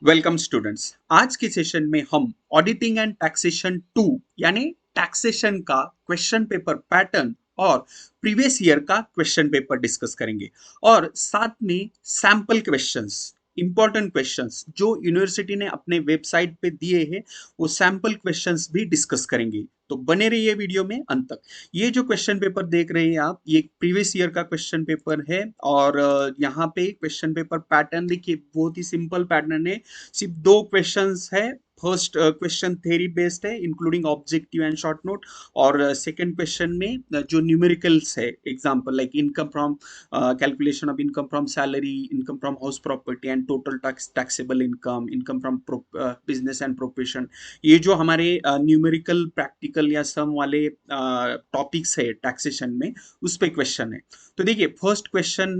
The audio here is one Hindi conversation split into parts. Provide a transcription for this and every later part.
Welcome students. आज के सेशन में हम ऑडिटिंग एंड टैक्सेशन 2 यानी टैक्सेशन का क्वेश्चन पेपर पैटर्न और प्रीवियस ईयर का क्वेश्चन पेपर डिस्कस करेंगे और साथ में सैंपल क्वेश्चंस, इंपॉर्टेंट क्वेश्चंस जो यूनिवर्सिटी ने अपने वेबसाइट पे दिए हैं वो सैंपल क्वेश्चंस भी डिस्कस करेंगे। तो बने रहिए वीडियो में अंत तक। ये जो क्वेश्चन पेपर देख रहे हैं आप, ये प्रीवियस ईयर का क्वेश्चन पेपर है और यहाँ पे क्वेश्चन पेपर पैटर्न देखिए, बहुत ही सिंपल पैटर्न है। सिर्फ दो क्वेश्चंस है। फर्स्ट क्वेश्चन थ्योरी बेस्ड है including objective and short note, और सेकंड क्वेश्चन में जो न्यूमेरिकल्स है, example like income from calculation of income from salary, income from house property and total taxable income, income from business and profession. ये जो हमारे न्यूमेरिकल प्रैक्टिकल या सम वाले टॉपिक्स है टैक्सेशन में, उस पे क्वेश्चन है। तो देखिए, फर्स्ट क्वेश्चन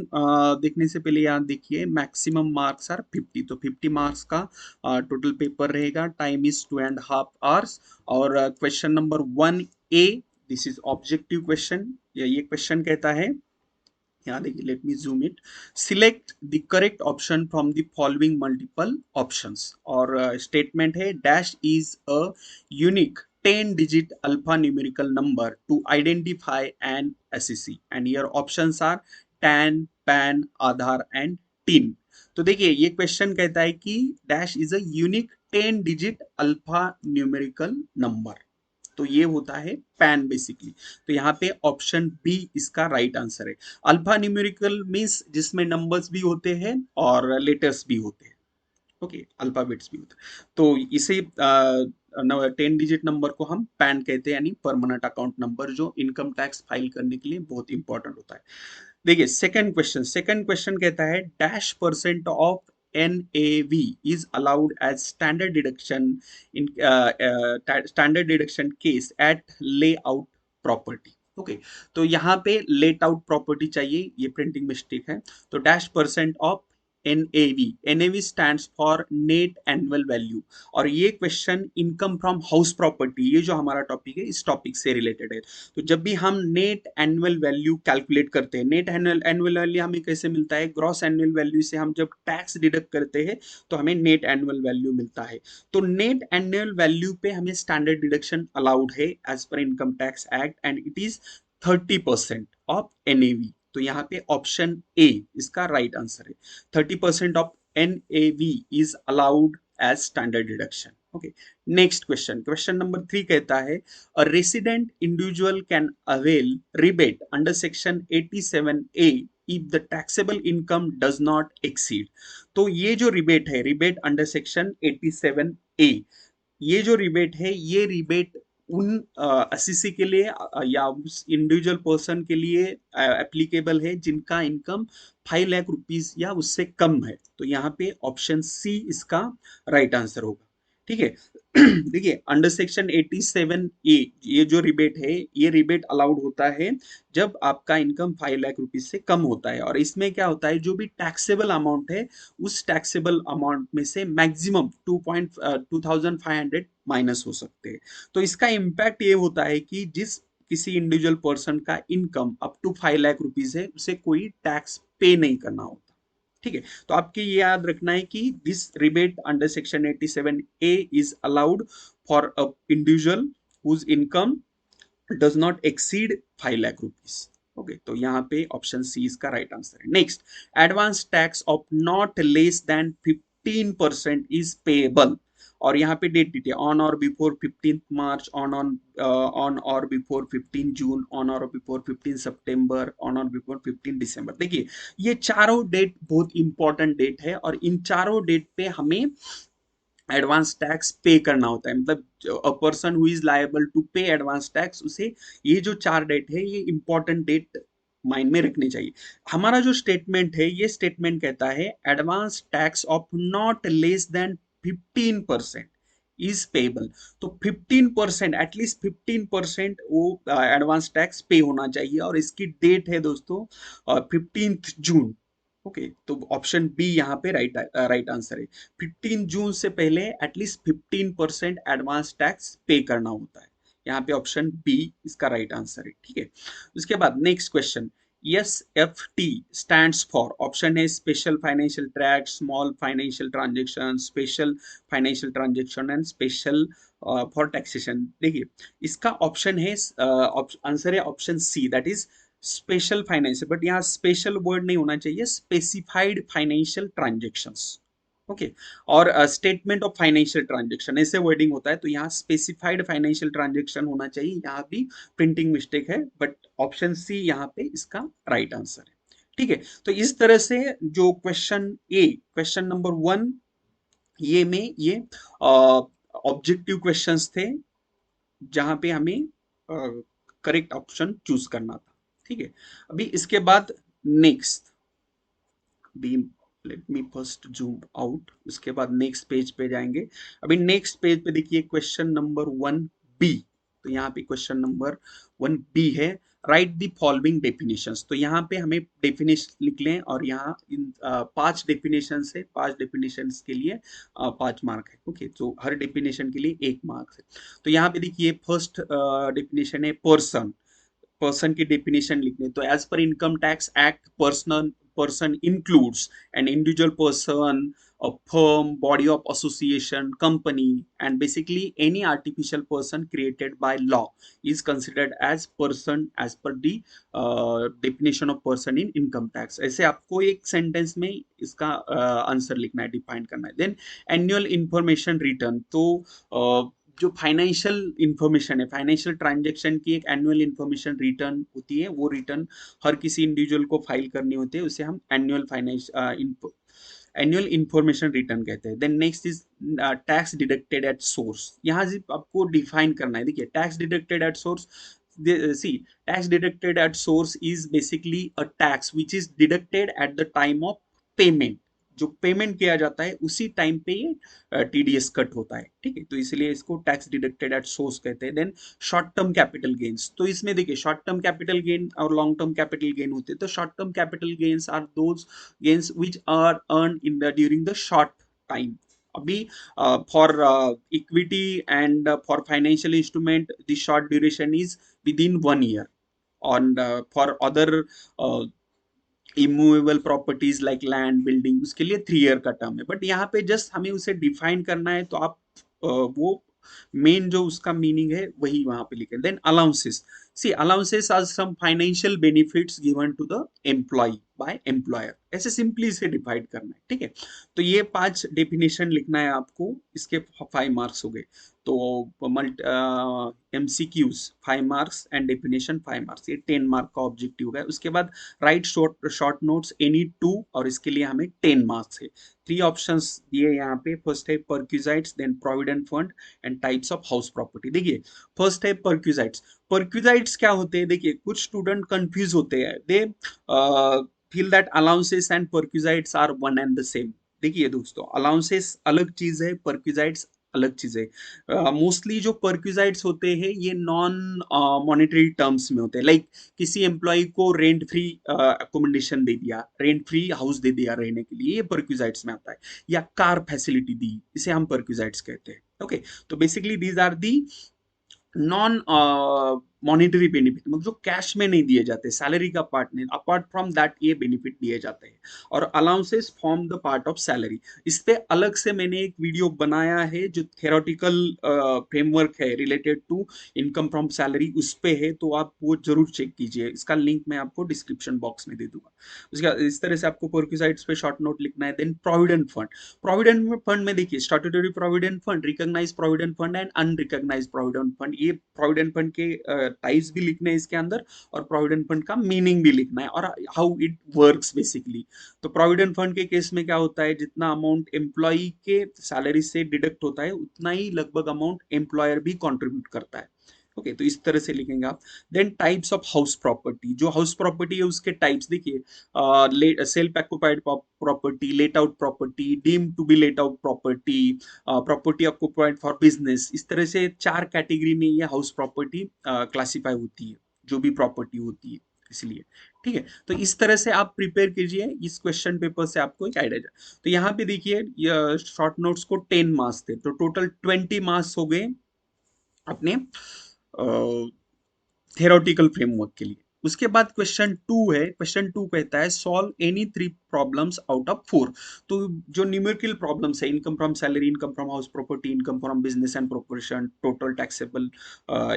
देखने से पहले यहाँ देखिए, मैक्सिमम मार्क्स आर 50, तो 50 मार्क्स का टोटल पेपर रहेगा। Time is 2.5 hours. और question number 1A, this is objective question. ये क्वेश्चन कहता है, यहाँ देखिए, let me zoom it. Select the correct option from the following multiple options. और स्टेटमेंट है, dash is a unique 10 digit alphanumerical number to identify an SEC, and your options are TAN, PAN, Aadhaar and TIN। तो देखिए, ये क्वेश्चन कहता है कि dash is a unique 10 digit alpha numerical number. तो ये होता है पैन बेसिकली। तो यहाँ पे ऑप्शन बी इसका राइट आंसर है। अल्फा न्यूमेरिकल मीन्स जिसमें नंबर्स भी होते हैं और लेटर्स भी होते हैं। ओके, अल्फाबेट्स भी होते हैं। तो इसे 10 डिजिट नंबर को हम पैन कहते हैं, यानी परमानेंट अकाउंट नंबर, जो इनकम टैक्स फाइल करने के लिए बहुत इंपॉर्टेंट होता है। देखिए, सेकंड क्वेश्चन कहता है, dash percent of NAV is allowed as in standard deduction case at layout property। Okay, तो यहाँ पे लेट आउट प्रॉपर्टी चाहिए, ये प्रिंटिंग मिस्टेक है। तो dash percent of NAV stands for net annual value. और ये question income from house property, ये जो हमारा टॉपिक है, इस टॉपिक से रिलेटेड है। तो जब भी हम नेट एनुअल वैल्यू कैलकुलेट करते हैं, नेट एनुअल वैल्यू हमें कैसे मिलता है, ग्रॉस एनुअल वैल्यू से हम जब टैक्स डिडक्ट करते हैं तो हमें नेट एनुअल वैल्यू मिलता है। तो नेट एनुअल वैल्यू पे हमें स्टैंडर्ड डिडक्शन अलाउड है as per income tax act, and it is 30% of NAV। तो यहाँ पे ऑप्शन ए इसका राइट आंसर है। 30% of NAV is allowed as standard deduction. Okay, next question, question number 3 कहता है, a resident individual can avail rebate under section 87A if the taxable income does not exceed। तो ये जो रिबेट है, रिबेट अंडर सेक्शन 87A, ये जो रिबेट है, ये रिबेट उन SEC के लिए या उस इंडिविजुअल पर्सन के लिए एप्लीकेबल है जिनका इनकम 5 लाख रुपीज या उससे कम है। तो यहाँ पे ऑप्शन सी इसका राइट आंसर होगा। ठीक है। देखिए, अंडर सेक्शन 87A ये जो रिबेट है, ये रिबेट अलाउड होता है जब आपका इनकम 5 लाख रुपीज से कम होता है। और इसमें क्या होता है, जो भी टैक्सेबल अमाउंट है, उस टैक्सेबल अमाउंट में से मैक्सिमम 2500 माइनस हो सकते हैं। तो इसका इम्पैक्ट ये होता है कि जिस किसी इंडिविजुअल पर्सन का income up to 5 lakh rupees है, उसे कोई टैक्स पे नहीं करना होता। ठीक है। तो आपके ये याद रखना है कि this rebate under section 87A is allowed for a individual whose income does not exceed 5 lakh rupees. Okay, तो यहाँ पे ऑप्शन सी इसका राइट आंसर है। Next, advance tax of not less than 15% is payable. और यहाँ पे डेट दीजिए, ऑन और बिफोर 15 मार्च, ऑन और बिफोर 15 जून, ऑन और बिफोर 15 सितंबर, ऑन और बिफोर 15 दिसंबर। देखिए, ये चारों डेट बहुत इंपॉर्टेंट डेट है और इन चारों डेट पे हमें एडवांस टैक्स पे करना होता है। मतलब a person who is liable to pay advance tax, उसे ये जो 4 डेट है, ये इंपॉर्टेंट डेट माइंड में रखनी चाहिए। हमारा जो स्टेटमेंट है, ये स्टेटमेंट कहता है, advance tax of not less than 15% is payable. तो 15%, एटलीस्ट 15% वो एडवांस टैक्स पे होना चाहिए। और इसकी डेट है दोस्तों 15 जून। ओके, तो ऑप्शन बी यहाँ पे राइट आंसर है। 15 जून से पहले एटलीस्ट 15% एडवांस टैक्स पे करना होता है। यहाँ पे ऑप्शन बी इसका राइट आंसर है। ठीक है। उसके बाद next question, SFT stands for, option है special financial track, small financial transaction, special financial transaction and special for taxation. देखिए इसका ऑप्शन है, आंसर है option C, that is special financial, but यहाँ स्पेशल वर्ड नहीं होना चाहिए, स्पेसिफाइड फाइनेंशियल ट्रांजेक्शंस। ओके, और स्टेटमेंट ऑफ फाइनेंशियल ट्रांजेक्शन ऐसे वर्डिंग होता है, तो यहाँ स्पेसिफाइड फाइनेंशियल ट्रांजेक्शन होना चाहिए, यहाँ भी प्रिंटिंग मिस्टेक है, बट ऑप्शन सी यहाँ पे इसका राइट आंसर है। ठीक है, तो इस तरह से जो क्वेश्चन नंबर 1 ये में ये ऑब्जेक्टिव क्वेश्चंस थे, जहां पे हमें करेक्ट ऑप्शन चूज करना था। ठीक है, अभी इसके बाद next B, let me first zoom out, उसके बाद नेक्स्ट पेज पे जाएंगे। अभी नेक्स्ट पेज पे देखिए क्वेश्चन नंबर 1 बी, तो यहाँ पे क्वेश्चन नंबर 1 बी है, राइट द फॉलोइंग डेफिनेशंस। तो यहाँ पे हमें डेफिनेशन लिख लें, और यहाँ इन 5 डेफिनेशन है, 5 डेफिनेशन के लिए 5 मार्क है। ओके, तो हर डेफिनेशन के लिए 1 मार्क है। तो यहाँ पे देखिए फर्स्ट डेफिनेशन है पर्सन, पर्सन की डेफिनेशन लिखने, तो as per income tax act personal person includes an individual person, a firm, body of association, company, and basically any artificial person created by law is considered as person as per the definition of person in income tax। ऐसे आपको एक सेंटेंस में इसका आंसर लिखना है, डिफाइन करना है। देन एनुअल इंफॉर्मेशन रिटर्न, तो जो फाइनेंशियल इंफॉर्मेशन है, फाइनेंशियल ट्रांजेक्शन की एक एनुअल इंफॉर्मेशन रिटर्न होती है, वो रिटर्न हर किसी इंडिविजुअल को फाइल करनी होती है, उसे हम annual finance annual information return कहते हैं। Then next is tax deducted at source, यहाँ सिर्फ आपको डिफाइन करना है। देखिए tax deducted at source, C tax deducted at source is basically a tax which is deducted at the time of payment, जो पेमेंट किया जाता है उसी टाइम पे ये टीडीएस कट होता है। ठीक है, तो इसलिए इसको टैक्स डिडक्टेड एट सोर्स कहते हैं। Then short term capital gains, तो इसमें देखिए शॉर्ट टर्म कैपिटल गेन और लॉन्ग टर्म कैपिटल गेन होते हैं। तो short term capital gains are those gains which are earn in the during the short time. अभी for equity and for financial instrument the short duration is within 1 year, और for other immovable properties like land building, उसके लिए 3 year का टर्म है। बट यहाँ पे जस्ट हमें उसे डिफाइन करना है, तो आप वो मेन जो उसका मीनिंग है वही वहां पे लिखें। Then allowances, C allowances are some financial benefits given to the employ by employer, ऐसे सिंपली इसे डिफाइन करना है। ठीक है, तो ये 5 डेफिनेशन लिखना है आपको, इसके 5 मार्क्स हो गए। तो MCQs 5 marks and definition 5 marks, ये 10 मार्क का ऑब्जेक्टिव है। उसके बाद राइट शॉर्ट नोट्स एनी 2, और इसके लिए हमें 10 मार्क्स है। 3 ऑप्शंस दिए यहाँ पे, फर्स्ट है perquisites, then provident fund and types of house property. देखिए फर्स्ट है परक्यूजाइट्स, परक्यूजाइट्स क्या होते हैं? देखिए कुछ स्टूडेंट कंफ्यूज होते हैं, they feel that allowances and perquisites are one and the same. देखिए दोस्तों, अलाउंसेस अलग चीज है, परक्यूजाइट्स अलग चीज है। मोस्टली जो परक्यूजाइट्स होते हैं ये नॉन मॉनेटरी टर्म्स में होते हैं, लाइक किसी एम्प्लॉय को रेंट फ्री अकोमोडेशन दे दिया, रेंट फ्री हाउस दे दिया रहने के लिए, ये परक्यूजाइट्स में आता है। या कार फैसिलिटी दी, इसे हम परक्यूजाइट्स कहते हैं। ओके, तो basically these are the non monetary benefit, मतलब जो कैश में नहीं दिए जाते, सैलरी का पार्ट नहीं, अपार्ट फ्रॉम दैट ये बेनिफिट दिए जाते हैं। और allowances form the part of salary, इस पे अलग से मैंने एक वीडियो बनाया है, जो थेरोटिकल फ्रेमवर्क है related to income from salary, उस पे है, तो आप वो जरूर चेक कीजिए, इसका लिंक मैं आपको डिस्क्रिप्शन बॉक्स में दे दूंगा। उसका इस तरह से आपको परक्यूजाइट्स पे शॉर्ट नोट लिखना है। Then provident fund, provident fund में देखिए statutory provident fund, recognise provident fund and unrecognise provident fund, ये प्रोविडेंट फंड के टाइप्स भी लिखने हैं इसके अंदर, और प्रोविडेंट फंड का मीनिंग भी लिखना है, और हाउ इट वर्क्स बेसिकली। तो प्रोविडेंट फंड के केस में क्या होता है, जितना अमाउंट एम्प्लॉय के सैलरी से डिडक्ट होता है, उतना ही लगभग अमाउंट एम्प्लॉयर भी कंट्रीब्यूट करता है। ओके, तो इस तरह से लिखेंगे आप। Then types of house property, जो हाउस प्रॉपर्टी है उसके टाइप्स देखिए, self occupied property, let out property, deem to be let out property, property occupied for business, इस तरह से 4 कैटेगरी में ये हाउस प्रॉपर्टी क्लासीफाई होती है, जो भी प्रॉपर्टी होती है, इसलिए। ठीक है, तो इस तरह से आप प्रिपेयर कीजिए, इस क्वेश्चन पेपर से आपको एक आइडिया जाए। तो यहाँ पे देखिए शॉर्ट नोट्स को 10 मार्क्स थे, तो टोटल 20 मार्क्स हो गए अपने थेरोटिकल फ्रेमवर्क के लिए। उसके बाद क्वेश्चन 2 है, क्वेश्चन 2 कहता है solve any 3 problems out of 4। तो जो न्यूमेरिकल प्रॉब्लम्स है, income from salary, income from house property, income from business and proportion, total taxable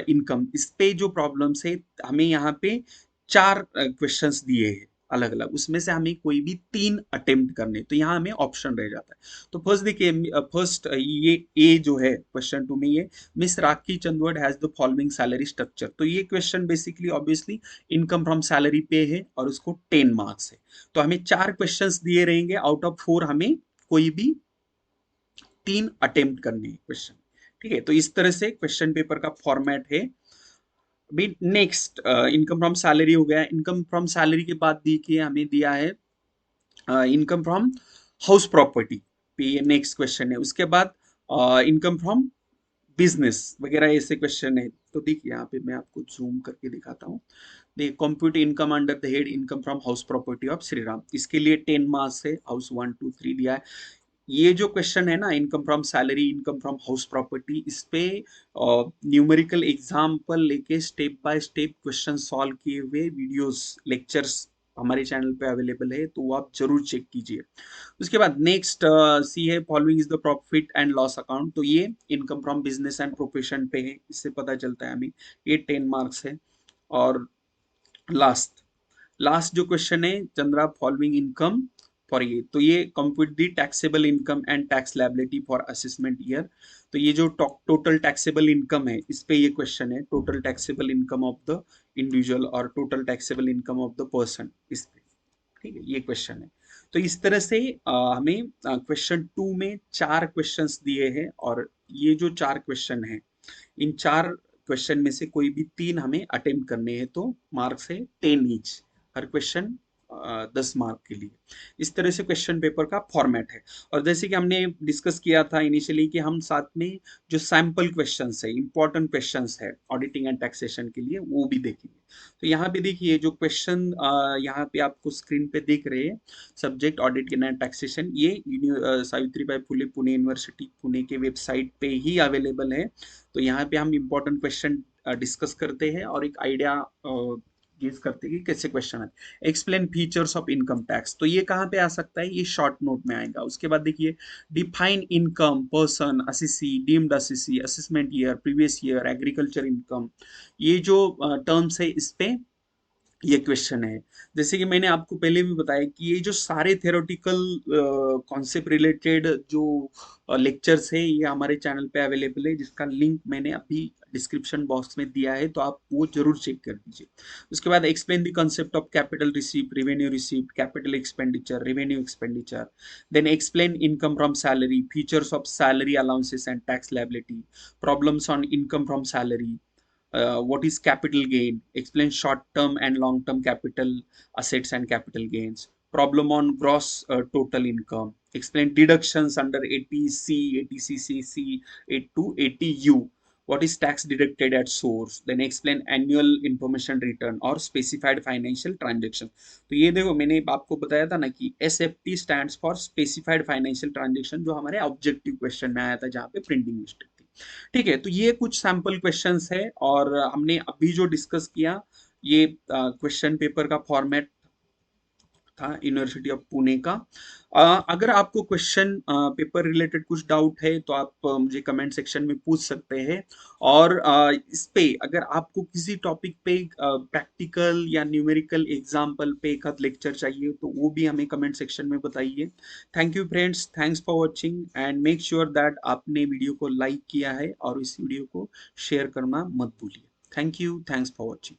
income, इस पे जो प्रॉब्लम्स है हमें यहाँ पे 4 क्वेश्चंस दिए हैं अलग अलग, उसमें से हमें कोई भी 3 अटेम्प्ट करने, तो यहाँ हमें ऑप्शन रह जाता है। तो फर्स्ट देखिए, फर्स्ट ये ए जो है क्वेश्चन 2 में, ये miss Rakhi Chandwad has the following salary structure. तो ये question basically obviously income from salary पे है और उसको 10 मार्क्स है। तो हमें 4 क्वेश्चंस दिए रहेंगे, आउट ऑफ 4 हमें कोई भी 3 अटेम्प्ट करने हैं क्वेश्चन। ठीक है, तो इस तरह से क्वेश्चन पेपर का फॉर्मेट है। अभी नेक्स्ट इनकम फ्रॉम सैलरी हो गया। इनकम फ्रॉम सैलरी के बाद देखिए हमें दिया है इनकम फ्रॉम हाउस प्रॉपर्टी पे, ये नेक्स्ट क्वेश्चन है। उसके बाद इनकम फ्रॉम बिजनेस वगैरह ऐसे क्वेश्चन है। तो देखिए यहाँ पे मैं आपको जूम करके दिखाता हूँ। देखिए compute income under the head income from house property of Shriram, इसके लिए 10 मार्क्स है, हाउस 1 2 3 दिया है। ये जो क्वेश्चन है ना, income from salary, income from house property, इस पे न्यूमेरिकल एग्जाम्पल लेके step by step question solve किए हुए वीडियोस लेक्चर्स हमारे चैनल पे अवेलेबल है, तो वो आप जरूर चेक कीजिए। उसके बाद नेक्स्ट सी है following is the profit and loss account. तो ये income from business and profession पे है, इससे पता चलता है हमें, ये 10 मार्क्स है। और लास्ट लास्ट जो क्वेश्चन है, चंद्रा फॉलोइंग इनकम फॉर ये, तो ये compute the taxable income and tax liability for assessment year. तो ये जो टोटल टैक्सेबल इनकम है, इस पे ये क्वेश्चन है, total taxable income of the individual और total taxable income of the person, इस पे। ठीक है, ये क्वेश्चन है। तो इस तरह से हमें क्वेश्चन 2 में 4 क्वेश्चंस दिए हैं, और ये जो 4 क्वेश्चन है, इन 4 क्वेश्चन में से कोई भी 3 हमें अटेम्प्ट करने हैं, तो मार्क्स है 10 ईच, हर क्वेश्चन 10 मार्क के लिए। इस तरह से क्वेश्चन पेपर का फॉर्मेट है। और जैसे कि हमने डिस्कस किया था इनिशियली कि हम साथ में जो सैम्पल क्वेश्चंस है, इंपॉर्टेंट क्वेश्चंस है ऑडिटिंग एंड टैक्सेशन के लिए, वो भी देखेंगे। तो यहाँ पे देखिए जो क्वेश्चन यहाँ पे आपको स्क्रीन पे देख रहे हैं, सब्जेक्ट ऑडिटिंग एंड टैक्सेशन, ये सावित्रीबाई फुले पुणे यूनिवर्सिटी पुणे के वेबसाइट पे ही अवेलेबल है। तो यहाँ पे हम इम्पोर्टेंट क्वेश्चन डिस्कस करते हैं और एक आइडिया गेस करते हैं कि कैसे क्वेश्चन है। Explain features of income tax, तो ये कहाँ पे आ सकता है, ये शॉर्ट नोट में आएगा। उसके बाद देखिए define income, person, assessee, deemed assessee, assessment year, previous year, agriculture income, ये जो टर्म्स है इस पे ये क्वेश्चन है। जैसे कि मैंने आपको पहले भी बताया कि ये जो सारे थेरोटिकल कॉन्सेप्ट रिलेटेड जो लेक्चर्स है, ये हमारे चैनल पे अवेलेबल है, जिसका लिंक मैंने अभी डिस्क्रिप्शन बॉक्स में दिया है, तो आप वो जरूर चेक कर लीजिए। उसके बाद explain the concept of capital receipt, revenue receipt, capital expenditure, revenue expenditure, then explain income from salary, features of salary allowances and tax liability, problems on income from salary, what is capital gain, explain short term and long term capital assets and capital gains, problem on gross total income, explain deductions under 80C, 80CCC, 82, 80U, what is tax deducted at source, then explain annual information return और specified financial transaction। तो ये देखो मैंने आपको बताया था ना कि SFT stands for specified financial transaction, जो हमारे ऑब्जेक्टिव क्वेश्चन में आया था जहाँ पे प्रिंटिंग मिस्टेक थी। ठीक है, तो ये कुछ सैंपल क्वेश्चंस है, और हमने अभी जो डिस्कस किया ये क्वेश्चन पेपर का फॉर्मेट था यूनिवर्सिटी ऑफ पुणे का। अगर आपको क्वेश्चन पेपर रिलेटेड कुछ डाउट है तो आप मुझे कमेंट सेक्शन में पूछ सकते हैं। और इस पे अगर आपको किसी टॉपिक पे प्रैक्टिकल या न्यूमेरिकल एग्जाम्पल पे एक आध लेक्चर चाहिए तो वो भी हमें कमेंट सेक्शन में बताइए। Thank you friends, thanks for watching, and make sure that आपने वीडियो को लाइक किया है और इस वीडियो को शेयर करना मत भूलिए। Thank you, thanks for watching.